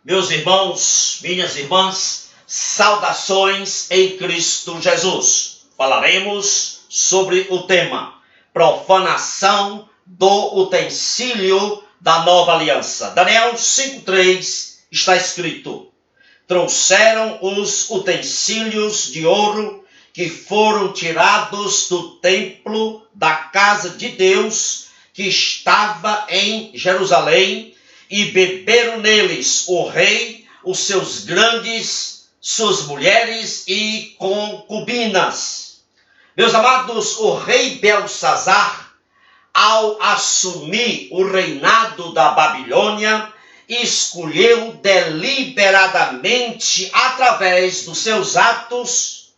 Meus irmãos, minhas irmãs, saudações em Cristo Jesus. Falaremos sobre o tema profanação do utensílio da nova aliança. Daniel 5:3 está escrito: trouxeram os utensílios de ouro que foram tirados do templo da casa de Deus que estava em Jerusalém, e beberam neles o rei, os seus grandes, suas mulheres e concubinas. Meus amados, o rei Belsazar, ao assumir o reinado da Babilônia, escolheu deliberadamente, através dos seus atos,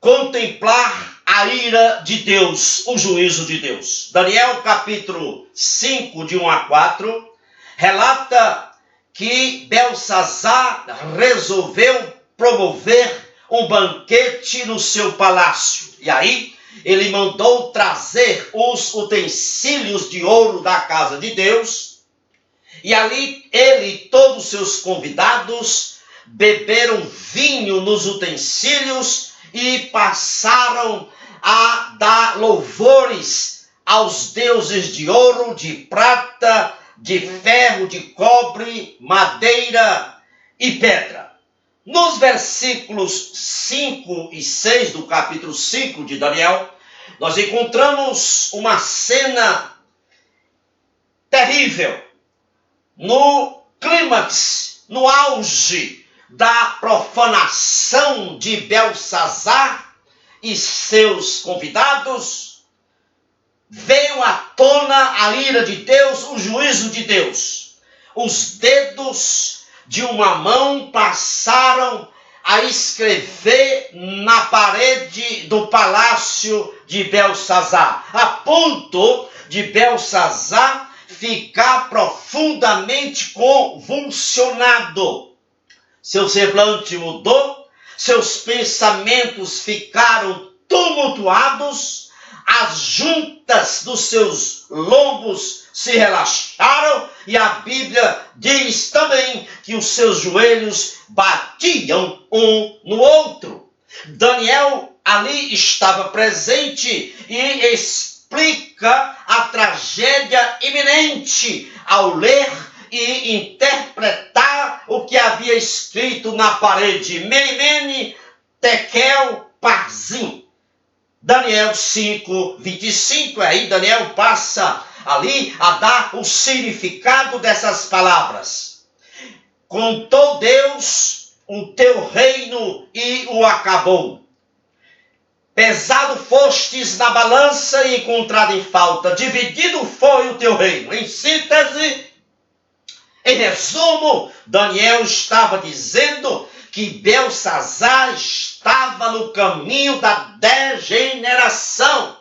contemplar a ira de Deus, o juízo de Deus. Daniel capítulo 5, de 1 a 4, relata que Belsazar resolveu promover um banquete no seu palácio. E aí ele mandou trazer os utensílios de ouro da casa de Deus. E ali ele e todos os seus convidados beberam vinho nos utensílios e passaram a dar louvores aos deuses de ouro, de prata, de ferro, de cobre, madeira e pedra. Nos versículos 5 e 6 do capítulo 5 de Daniel, nós encontramos uma cena terrível, no clímax, no auge da profanação de Belsazar e seus convidados. Veio à tona a ira de Deus, o juízo de Deus. Os dedos de uma mão passaram a escrever na parede do palácio de Belsazar, a ponto de Belsazar ficar profundamente convulsionado. Seu semblante mudou, seus pensamentos ficaram tumultuados, as juntas dos seus lombos se relaxaram e a Bíblia diz também que os seus joelhos batiam um no outro. Daniel ali estava presente e explica a tragédia iminente ao ler e interpretar o que havia escrito na parede. Mene, Tekel, Parzim. Daniel 5:25, aí Daniel passa ali a dar o significado dessas palavras. Contou Deus o teu reino e o acabou. Pesado fostes na balança e encontrado em falta. Dividido foi o teu reino. Em síntese, em resumo, Daniel estava dizendo que Belsazar estava no caminho da degeneração.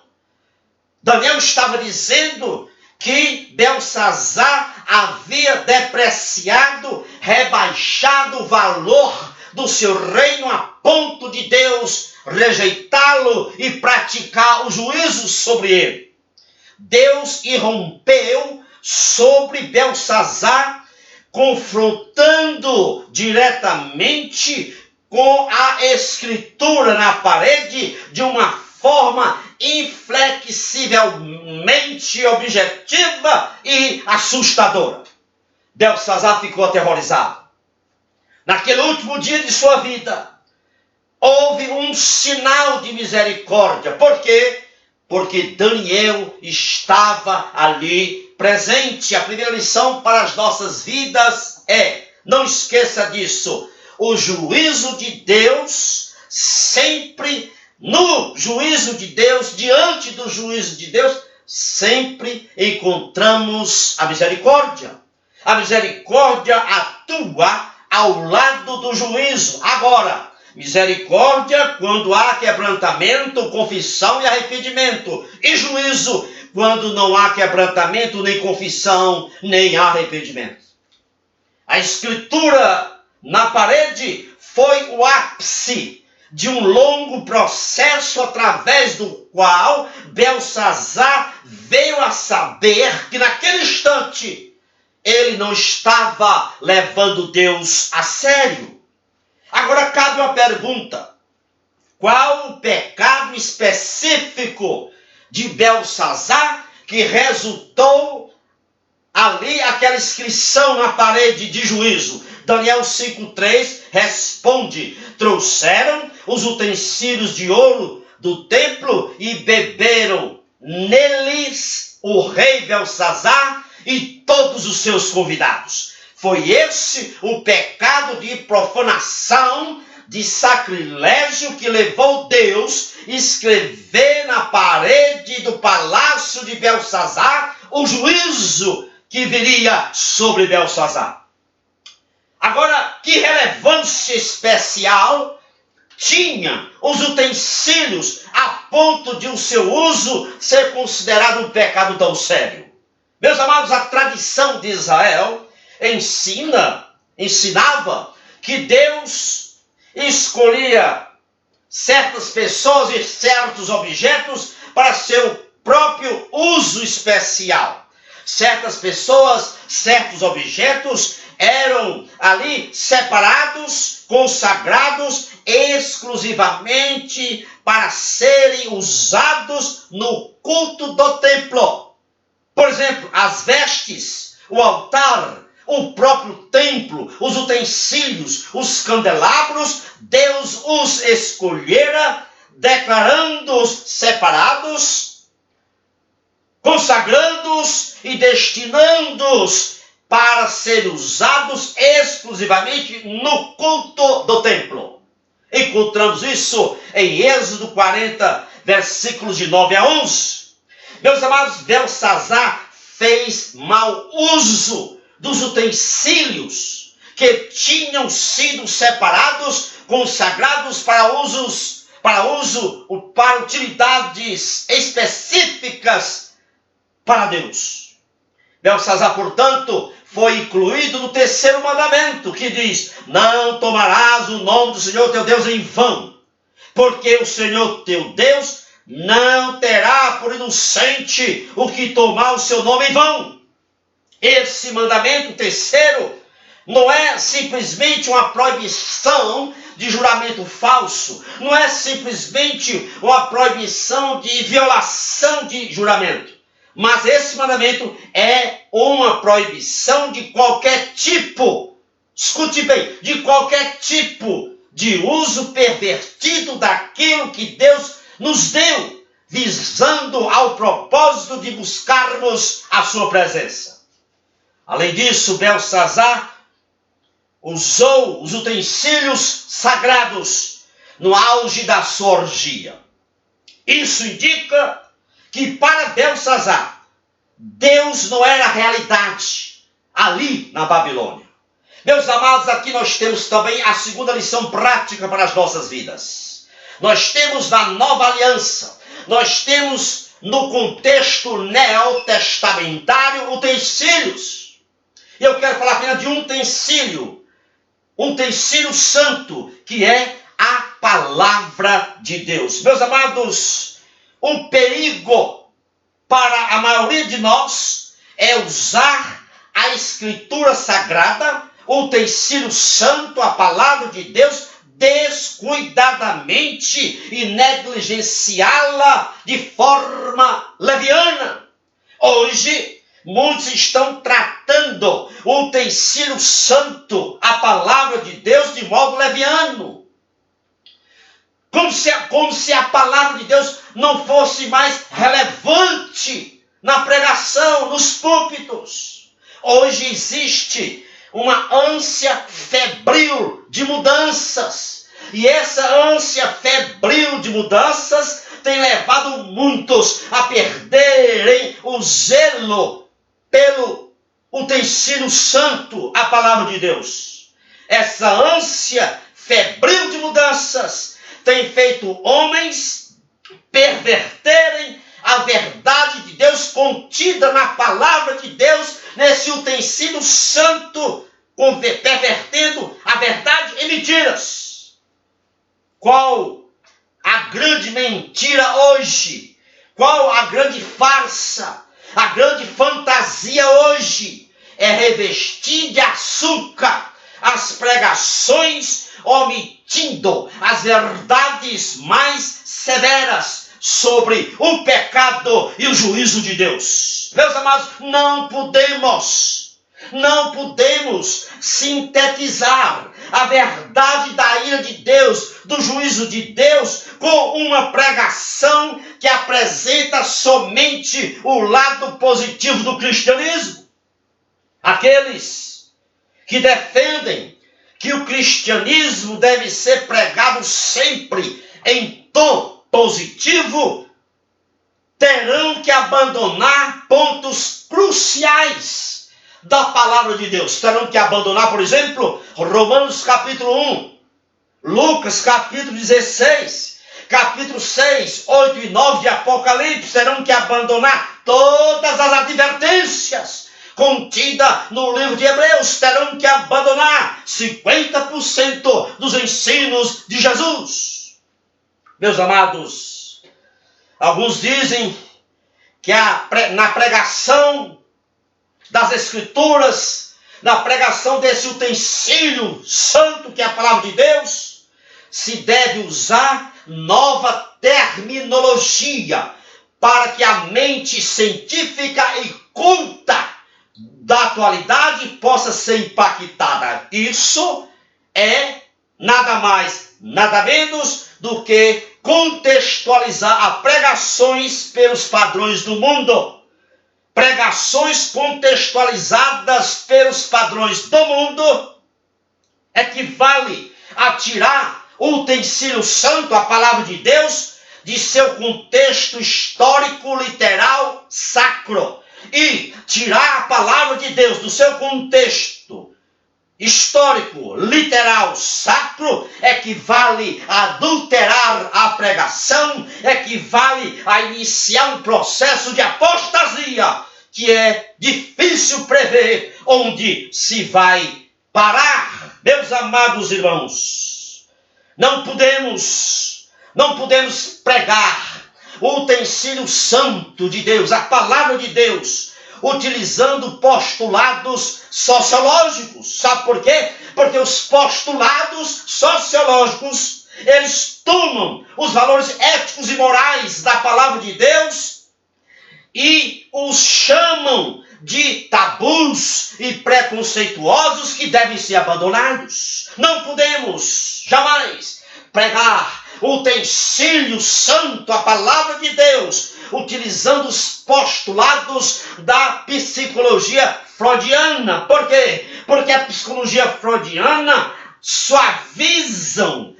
Daniel estava dizendo que Belsazar havia depreciado, rebaixado o valor do seu reino a ponto de Deus rejeitá-lo e praticar o juízo sobre ele. Deus irrompeu sobre Belsazar, confrontando diretamente com a escritura na parede de uma forma inflexivelmente objetiva e assustadora. Belsazar ficou aterrorizado. Naquele último dia de sua vida, houve um sinal de misericórdia. Por quê? Porque Daniel estava ali presente. A primeira lição para as nossas vidas é: não esqueça disso. O juízo de Deus, sempre no juízo de Deus, diante do juízo de Deus, sempre encontramos a misericórdia. A misericórdia atua ao lado do juízo. Agora, misericórdia quando há quebrantamento, confissão e arrependimento. E juízo quando não há quebrantamento, nem confissão, nem arrependimento. A escritura na parede foi o ápice de um longo processo através do qual Belsazar veio a saber que naquele instante ele não estava levando Deus a sério. Agora cabe uma pergunta: qual o pecado específico de Belsazar que resultou ali aquela inscrição na parede de juízo? Daniel 5,3 responde: trouxeram os utensílios de ouro do templo e beberam neles o rei Belsazar e todos os seus convidados. Foi esse o pecado de profanação, de sacrilégio, que levou Deus a escrever na parede do palácio de Belsazar o juízo que viria sobre Belsazar. Agora, que relevância especial tinha os utensílios a ponto de o seu uso ser considerado um pecado tão sério? Meus amados, a tradição de Israel ensinava que Deus escolhia certas pessoas e certos objetos para seu próprio uso especial. Certas pessoas, certos objetos eram ali separados, consagrados exclusivamente para serem usados no culto do templo. Por exemplo, as vestes, o altar, o próprio templo, os utensílios, os candelabros, Deus os escolhera, declarando-os separados, consagrando-os e destinando-os para serem usados exclusivamente no culto do templo. Encontramos isso em Êxodo 40, versículos de 9 a 11. Meus amados, Belsazar fez mau uso dos utensílios que tinham sido separados, consagrados para utilidades específicas para Deus. Belsazar, portanto, foi incluído no terceiro mandamento, que diz: não tomarás o nome do Senhor teu Deus em vão, porque o Senhor teu Deus não terá por inocente o que tomar o seu nome em vão. Esse mandamento terceiro não é simplesmente uma proibição de juramento falso, não é simplesmente uma proibição de violação de juramento, mas esse mandamento é uma proibição de qualquer tipo, escute bem, de qualquer tipo de uso pervertido daquilo que Deus nos deu, visando ao propósito de buscarmos a sua presença. Além disso, Belsazar usou os utensílios sagrados no auge da sua orgia. Isso indica que para Belsazar, Deus não era a realidade ali na Babilônia. Meus amados, aqui nós temos também a segunda lição prática para as nossas vidas. Nós temos na Nova Aliança, nós temos no contexto neotestamentário utensílios. E eu quero falar apenas de um utensílio santo, que é a palavra de Deus. Meus amados, um perigo para a maioria de nós é usar a Escritura Sagrada, o utensílio santo, a palavra de Deus, descuidadamente e negligenciá-la de forma leviana. Hoje, muitos estão tratando o utensílio santo, a palavra de Deus, de modo leviano. Como se a palavra de Deus não fosse mais relevante na pregação, nos púlpitos. Hoje existe uma ânsia febril de mudanças. E essa ânsia febril de mudanças tem levado muitos a perderem o zelo pelo utensílio santo, a palavra de Deus. Essa ânsia febril de mudanças tem feito homens perverterem a verdade de Deus contida na palavra de Deus, nesse utensílio santo, pervertendo a verdade em mentiras. Qual a grande mentira hoje? Qual a grande farsa? A grande fantasia hoje é revestir de açúcar as pregações, omitindo as verdades mais severas sobre o pecado e o juízo de Deus. Meus amados, não podemos sintetizar a verdade da ira de Deus, do juízo de Deus, com uma pregação que apresenta somente o lado positivo do cristianismo. Aqueles que defendem que o cristianismo deve ser pregado sempre em tom positivo, terão que abandonar pontos cruciais da palavra de Deus. Terão que abandonar, por exemplo, Romanos capítulo 1, Lucas capítulo 16, capítulo 6, 8 e 9 de Apocalipse. Terão que abandonar todas as advertências contidas no livro de Hebreus. Terão que abandonar 50% dos ensinos de Jesus. Meus amados, alguns dizem que na pregação das Escrituras, na pregação desse utensílio santo que é a palavra de Deus, se deve usar nova terminologia para que a mente científica e culta da atualidade possa ser impactada. Isso é nada mais, nada menos do que contextualizar as pregações pelos padrões do mundo. Pregações contextualizadas pelos padrões do mundo equivale a tirar o utensílio santo, a palavra de Deus, de seu contexto histórico, literal, sacro. E tirar a palavra de Deus do seu contexto histórico, literal, sacro, equivale a adulterar a pregação, equivale a iniciar um processo de apostasia que é difícil prever onde se vai parar. Meus amados irmãos, não podemos pregar o utensílio santo de Deus, a palavra de Deus, utilizando postulados sociológicos. Sabe por quê? Porque os postulados sociológicos, eles tomam os valores éticos e morais da palavra de Deus e os chamam de tabus e preconceituosos que devem ser abandonados. Não podemos jamais pregar o utensílio santo, a palavra de Deus, utilizando os postulados da psicologia freudiana. Por quê? Porque a psicologia freudiana suavizam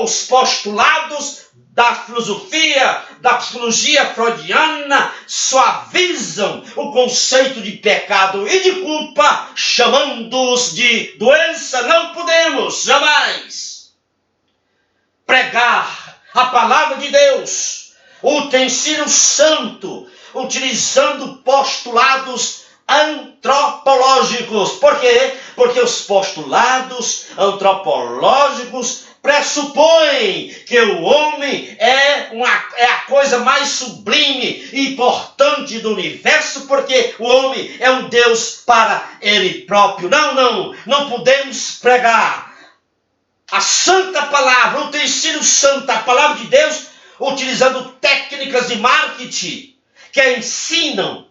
os postulados da filosofia, da psicologia freudiana, suavizam o conceito de pecado e de culpa, chamando-os de doença. Não podemos jamais pregar a palavra de Deus, o utensílio santo, utilizando postulados antropológicos. Por quê? Porque os postulados antropológicos pressupõem que o homem é a coisa mais sublime e importante do universo, porque o homem é um Deus para ele próprio. Não podemos pregar a santa palavra, o utensílio santo, a palavra de Deus, utilizando técnicas de marketing que ensinam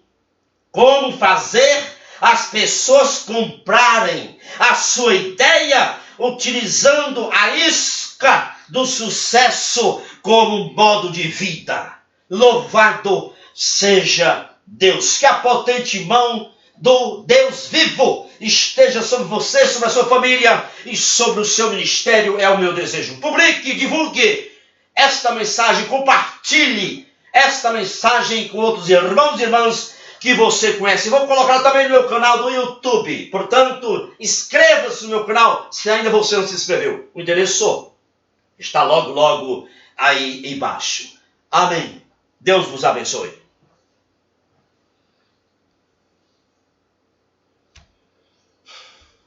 como fazer as pessoas comprarem a sua ideia, utilizando a isca do sucesso como modo de vida. Louvado seja Deus. Que a potente mão do Deus vivo esteja sobre você, sobre a sua família e sobre o seu ministério, é o meu desejo. Publique, divulgue esta mensagem, compartilhe esta mensagem com outros irmãos e irmãs que você conhece. Vou colocar também no meu canal do YouTube. Portanto, inscreva-se no meu canal se ainda você não se inscreveu. O endereço está logo aí embaixo. Amém. Deus vos abençoe.